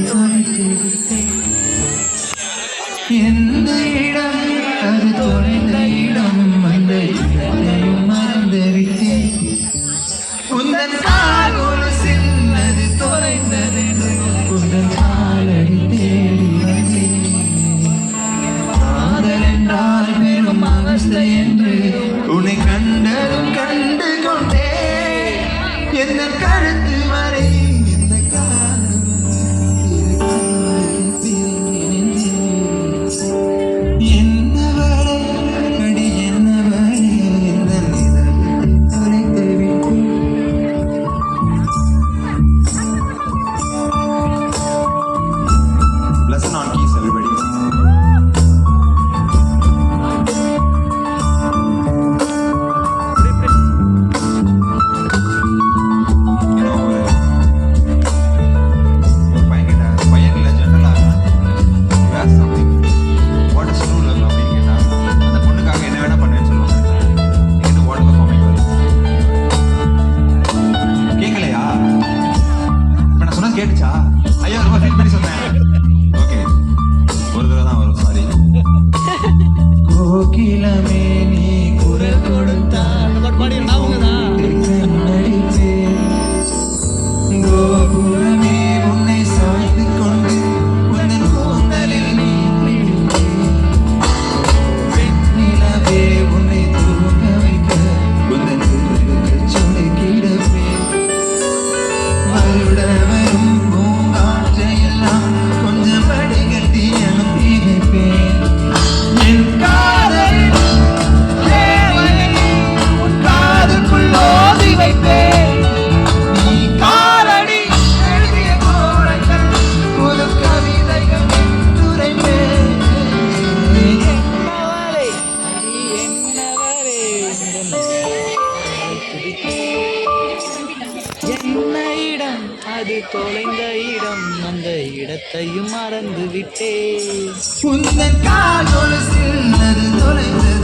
தொலைத்து விட்டேன். எந்த இடம் அது தொலைந்த இடம், அந்த இடத்தையும் மறந்து விட்டேன். உந்தன் கால் ஒரு சின்னது தொலைந்தது, உந்தன் காலடி தேடி வந்தேன். காதல் என்றால் பெரும் அவஸ்தை என்று உன்னை கண்டதும் கண்டு கொண்டே. என்ன கழுத்து வரை இந்த காலம் என்னவளே அடி என்னவளே இந்த தொலைத்து விட்டேன். Lesson on keys, everybody. கேட்டுச்சா? ஐயா ரொம்ப ஃபீல் பண்ணி சொன்னேன். ஓகே, ஒரு தடவை தான் வரும். சாரி. கோகிலமே நீ குரல் கொடுத்தால் கோபுரமே உன்னை சாய்ந்து கொண்டு உன்னன் கூந்தலில் நீ வெண்ணிலவே உன்னை தூங்க வைக்க உன்னன் சொல்லி கிடப்பேன். வருடவரும் பூங்காற்றையெல்லாம் கொஞ்சம் வடிகட்டி அனுப்பி வைப்பேன். என் காதல் தேவனை உன் காதுக்குள் ஓதி வைப்பேன். நீ காலடி எழுதிய கோரங்கள் புது கவிதைகள் துரைப்பேன். என்னவளே என்னவளே என்ன இடம் அது தொலைந்த இடம், அந்த இடத்தையும் மறந்து விட்டேன். உந்தன் கால் கொலுசில் அது தொலைந்தது,